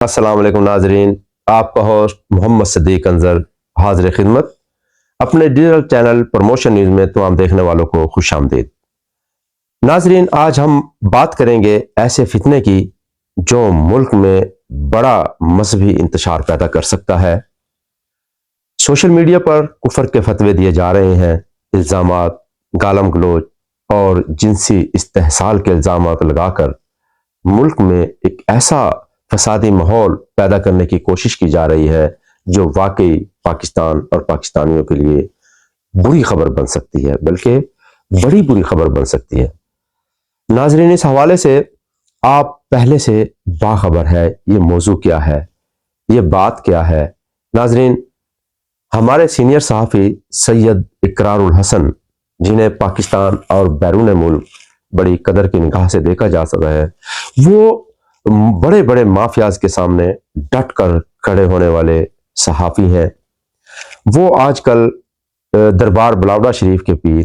السلام علیکم ناظرین، آپ کا ہوسٹ محمد صدیق انظر حاضر خدمت اپنے ڈیجیٹل چینل پروموشن نیوز میں تمام دیکھنے والوں کو خوش آمدید۔ ناظرین، آج ہم بات کریں گے ایسے فتنے کی جو ملک میں بڑا مذہبی انتشار پیدا کر سکتا ہے۔ سوشل میڈیا پر کفر کے فتوے دیے جا رہے ہیں، الزامات، گالم گلوچ اور جنسی استحصال کے الزامات لگا کر ملک میں ایک ایسا فسادی ماحول پیدا کرنے کی کوشش کی جا رہی ہے جو واقعی پاکستان اور پاکستانیوں کے لیے بری خبر بن سکتی ہے، بلکہ بڑی بری خبر بن سکتی ہے۔ ناظرین، اس حوالے سے آپ پہلے سے باخبر ہے یہ موضوع کیا ہے، یہ بات کیا ہے۔ ناظرین، ہمارے سینئر صحافی سید اقرار الحسن، جنہیں پاکستان اور بیرون ملک بڑی قدر کی نگاہ سے دیکھا جا سکتا ہے، وہ بڑے بڑے مافیاز کے سامنے ڈٹ کر کھڑے ہونے والے صحافی ہیں۔ وہ آج کل دربار بلاوڑا شریف کے پیر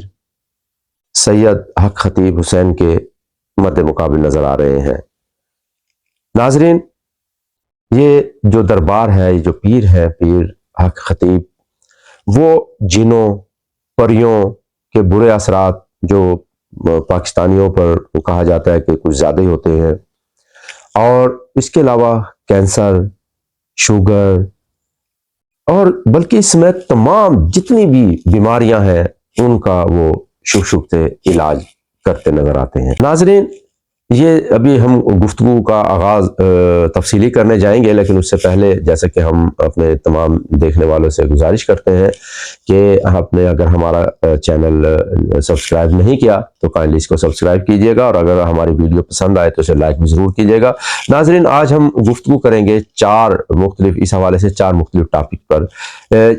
سید حق خطیب حسین کے مد مقابل نظر آ رہے ہیں۔ ناظرین، یہ جو دربار ہے، یہ جو پیر ہے، پیر حق خطیب، وہ جنوں پریوں کے برے اثرات جو پاکستانیوں پر کہا جاتا ہے کہ کچھ زیادہ ہی ہوتے ہیں، اور اس کے علاوہ کینسر، شوگر اور بلکہ اس میں تمام جتنی بھی بیماریاں ہیں ان کا وہ شک سے علاج کرتے نظر آتے ہیں۔ ناظرین، یہ ابھی ہم گفتگو کا آغاز تفصیلی کرنے جائیں گے، لیکن اس سے پہلے جیسا کہ ہم اپنے تمام دیکھنے والوں سے گزارش کرتے ہیں کہ آپ نے اگر ہمارا چینل سبسکرائب نہیں کیا تو کائنڈلی اس کو سبسکرائب کیجیے گا، اور اگر ہماری ویڈیو پسند آئے تو اسے لائک بھی ضرور کیجیے گا۔ ناظرین، آج ہم گفتگو کریں گے اس حوالے سے چار مختلف ٹاپک پر۔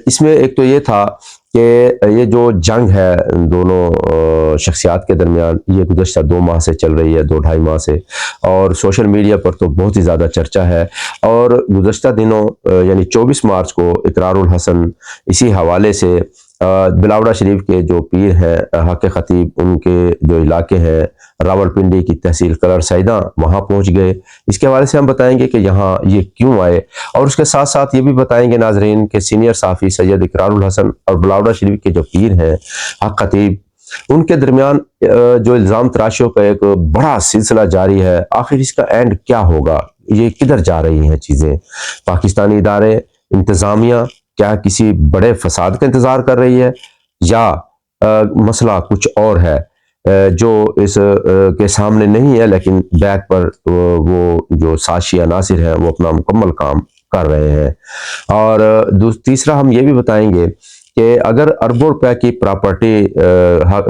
اس میں ایک تو یہ تھا کہ یہ جو جنگ ہے دونوں شخصیات کے درمیان، یہ گزشتہ 2 ماہ سے چل رہی ہے، 2-2.5 ماہ سے، اور سوشل میڈیا پر تو بہت ہی زیادہ چرچا ہے۔ اور گزشتہ دنوں یعنی 24 مارچ کو اقرار الحسن اسی حوالے سے بلاوڑا شریف کے جو پیر ہیں حق خطیب، ان کے جو علاقے ہیں راولپنڈی کی تحصیل کلر سیداں، وہاں پہنچ گئے۔ اس کے حوالے سے ہم بتائیں گے کہ یہاں یہ کیوں آئے، اور اس کے ساتھ ساتھ یہ بھی بتائیں گے ناظرین کہ سینئر صحافی سید اقرار الحسن اور بلاوڑا شریف کے جو پیر ہیں حق خطیب، ان کے درمیان جو الزام تراشیوں کا ایک بڑا سلسلہ جاری ہے، آخر اس کا اینڈ کیا ہوگا، یہ کدھر جا رہی ہیں چیزیں؟ پاکستانی ادارے، انتظامیہ کیا کسی بڑے فساد کا انتظار کر رہی ہے، یا مسئلہ کچھ اور ہے جو اس کے سامنے نہیں ہے، لیکن بیک پر وہ جو سازشی عناصر ہیں وہ اپنا مکمل کام کر رہے ہیں؟ اور تیسرا ہم یہ بھی بتائیں گے کہ اگر اربوں روپے کی پراپرٹی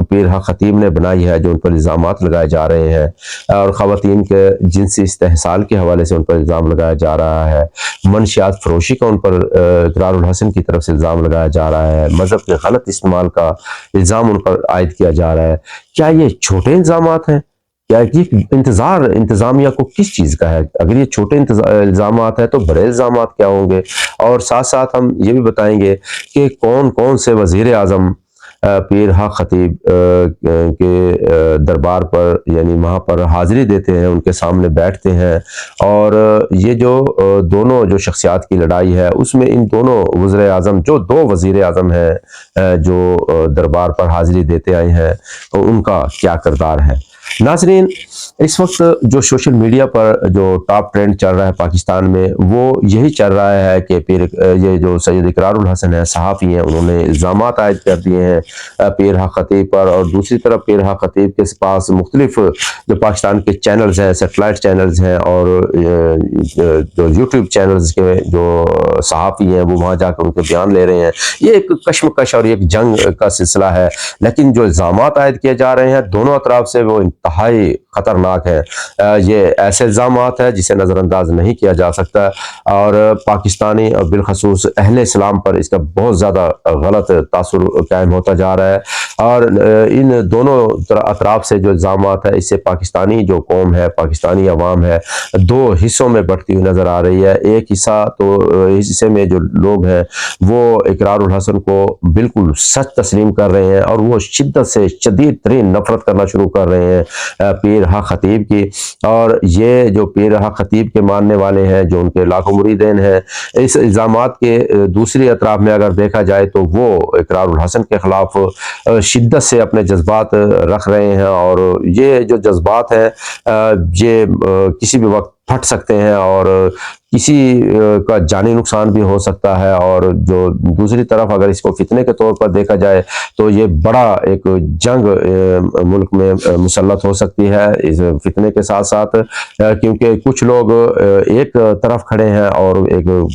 پیر حق خطیب نے بنائی ہے، جو ان پر الزامات لگائے جا رہے ہیں، اور خواتین کے جنسی استحصال کے حوالے سے ان پر الزام لگایا جا رہا ہے، منشیات فروشی کا ان پر اقرار الحسن کی طرف سے الزام لگایا جا رہا ہے، مذہب کے غلط استعمال کا الزام ان پر عائد کیا جا رہا ہے، کیا یہ چھوٹے الزامات ہیں؟ کیا یہ انتظار انتظامیہ کو کس چیز کا ہے؟ اگر یہ چھوٹے الزامات ہیں تو بڑے الزامات کیا ہوں گے؟ اور ساتھ ساتھ ہم یہ بھی بتائیں گے کہ کون کون سے وزیر اعظم پیر حق خطیب کے دربار پر یعنی وہاں پر حاضری دیتے ہیں، ان کے سامنے بیٹھتے ہیں، اور یہ جو دونوں جو شخصیات کی لڑائی ہے اس میں ان دونوں وزیر اعظم، جو 2 وزیر اعظم ہیں جو دربار پر حاضری دیتے آئے ہیں، ان کا کیا کردار ہے؟ ناظرین، اس وقت جو سوشل میڈیا پر جو ٹاپ ٹرینڈ چل رہا ہے پاکستان میں، وہ یہی چل رہا ہے کہ یہ جو سید اقرار الحسن ہے، صحافی ہیں، انہوں نے الزامات عائد کر دیے ہیں پیر حق خطیب پر، اور دوسری طرف پیر حق خطیب کے پاس مختلف جو پاکستان کے چینلز ہیں، سیٹلائٹ چینلز ہیں، اور جو یوٹیوب چینلز کے جو صحافی ہیں وہ وہاں جا کر ان کے بیان لے رہے ہیں۔ یہ ایک کشمکش اور ایک جنگ کا سلسلہ ہے، لیکن جو الزامات عائد کیے جا رہے ہیں دونوں اطراف سے وہ انتہائی خطرناک ہے۔ یہ ایسے الزامات ہیں جسے نظر انداز نہیں کیا جا سکتا، اور پاکستانی اور بالخصوص اہل اسلام پر اس کا بہت زیادہ غلط تاثر قائم ہوتا جا رہا ہے، اور ان دونوں اطراف سے جو الزامات ہیں اس سے پاکستانی جو قوم ہے، پاکستانی عوام ہے، 2 حصوں میں بڑھتی ہوئی نظر آ رہی ہے۔ ایک حصہ تو اس حصے میں جو لوگ ہیں وہ اقرار الحسن کو بالکل سچ تسلیم کر رہے ہیں، اور وہ شدت سے شدید ترین نفرت کرنا شروع کر رہے ہیں پیر حق خطیب کی، اور یہ جو پیر حق خطیب کے ماننے والے ہیں، جو ان کے لاکھوں مریدین ہیں، اس الزامات کے دوسری اطراف میں اگر دیکھا جائے تو وہ اقرار الحسن کے خلاف شدت سے اپنے جذبات رکھ رہے ہیں، اور یہ جو جذبات ہیں یہ کسی بھی وقت پھٹ سکتے ہیں اور کسی کا جانی نقصان بھی ہو سکتا ہے۔ اور جو دوسری طرف اگر اس کو فتنے کے طور پر دیکھا جائے تو یہ بڑا ایک جنگ ملک میں مسلط ہو سکتی ہے اس فتنے کے ساتھ ساتھ، کیونکہ کچھ لوگ ایک طرف کھڑے ہیں اور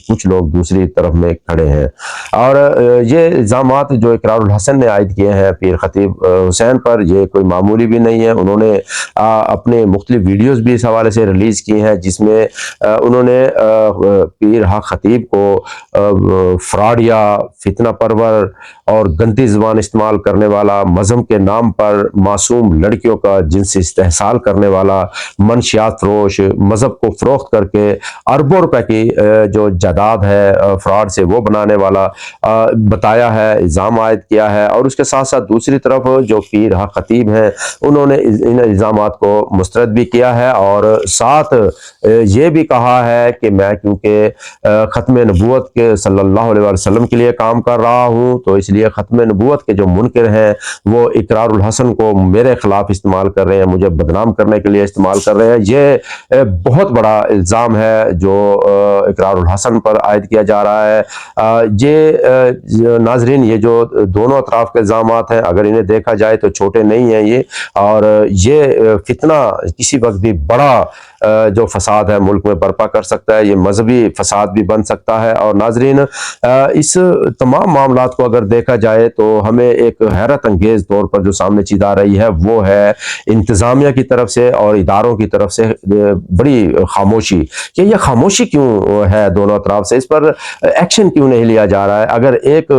کچھ لوگ دوسری طرف میں کھڑے ہیں۔ اور یہ الزامات جو اقرار الحسن نے عائد کیے ہیں پیر خطیب حسین پر، یہ کوئی معمولی بھی نہیں ہے۔ انہوں نے اپنے مختلف ویڈیوز بھی اس حوالے سے ریلیز کی ہیں، جس میں انہوں نے پیر حق خطیب کو فراڈیا، فتنہ پرور اور گندی زبان استعمال کرنے والا، مذہب کے نام پر معصوم لڑکیوں کا جنسی استحصال کرنے والا، منشیات فروش، مذہب کو فروخت کر کے اربوں روپے کی جو جائیداد ہے فراڈ سے وہ بنانے والا بتایا ہے، الزام عائد کیا ہے۔ اور اس کے ساتھ ساتھ دوسری طرف جو پیر حق خطیب ہیں انہوں نے ان الزامات کو مسترد بھی کیا ہے، اور ساتھ یہ بھی کہا ہے کہ میں کیونکہ ختم نبوت کے صلی اللہ علیہ وسلم کے لیے کام کر رہا ہوں، تو اس لیے ختم نبوت کے جو منکر ہیں وہ اقرار الحسن کو میرے خلاف استعمال کر رہے ہیں، مجھے بدنام کرنے کے لیے استعمال کر رہے ہیں۔ یہ بہت بڑا الزام ہے جو اقرار الحسن پر عائد کیا جا رہا ہے۔ یہ ناظرین، یہ جو دونوں اطراف کے الزامات ہیں اگر انہیں دیکھا جائے تو چھوٹے نہیں ہیں یہ، اور یہ فتنہ کسی وقت بھی بڑا جو فساد ہے ملک میں برپا کر سکتا ہے، یہ مذہبی فساد بھی بن سکتا ہے۔ اور ناظرین، اس تمام معاملات کو اگر دیکھا جائے تو ہمیں ایک حیرت انگیز طور پر جو سامنے چیز آ رہی ہے وہ ہے انتظامیہ کی طرف سے اور اداروں کی طرف سے بڑی خاموشی، کہ یہ خاموشی کیوں ہے دونوں اطراف سے، اس پر ایکشن کیوں نہیں لیا جا رہا ہے؟ اگر ایک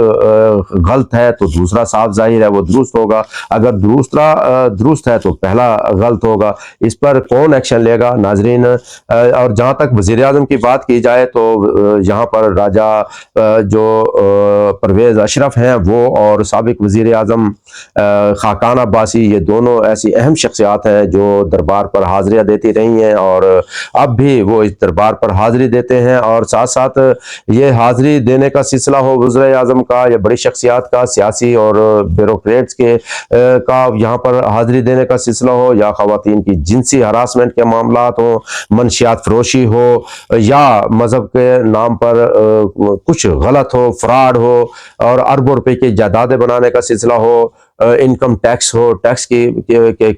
غلط ہے تو دوسرا صاف ظاہر ہے وہ درست ہوگا، اگر دوسرا درست ہے تو پہلا غلط ہوگا، اس پر کون ایکشن لے گا؟ ناظرین، اور جہاں تک وزیر اعظم کی بات کی جائے تو یہاں پر راجہ جو پرویز اشرف ہیں وہ اور سابق وزیر اعظم خاقان عباسی، یہ دونوں ایسی اہم شخصیات ہیں جو دربار پر حاضریاں دیتی رہی ہیں، اور اب بھی وہ اس دربار پر حاضری دیتے ہیں، اور ساتھ ساتھ یہ حاضری دینے کا سلسلہ ہو وزیر اعظم کا یا بڑی شخصیات کا، سیاسی اور بیوروکریٹس کے کا یہاں پر حاضری دینے کا سلسلہ ہو، یا خواتین کی جنسی ہراسمنٹ کے معاملات ہوں، منشیات فروشی ہو، یا مذہب کے نام پر کچھ غلط ہو، فراڈ ہو، اور اربوں روپے کی جائیدادیں بنانے کا سلسلہ ہو، انکم ٹیکس ہو، ٹیکس کی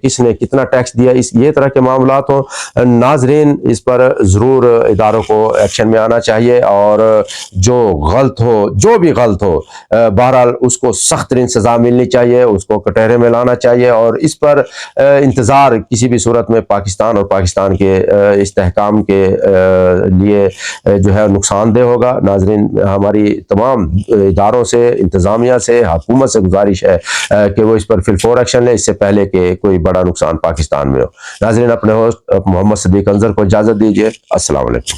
کس نے کتنا ٹیکس دیا، یہ طرح کے معاملات ہوں، ناظرین اس پر ضرور اداروں کو ایکشن میں آنا چاہیے، اور جو غلط ہو، جو بھی غلط ہو، بہرحال اس کو سخت ترین سزا ملنی چاہیے، اس کو کٹہرے میں لانا چاہیے، اور اس پر انتظار کسی بھی صورت میں پاکستان اور پاکستان کے استحکام کے لیے جو ہے نقصان دہ ہوگا۔ ناظرین، ہماری تمام اداروں سے، انتظامیہ سے، حکومت سے گزارش ہے کہ وہ اس پر فی الفور ایکشن لے، اس سے پہلے کہ کوئی بڑا نقصان پاکستان میں ہو۔ ناظرین، اپنے ہوسٹ محمد صدیق انظر کو اجازت دیجیے۔ السلام علیکم۔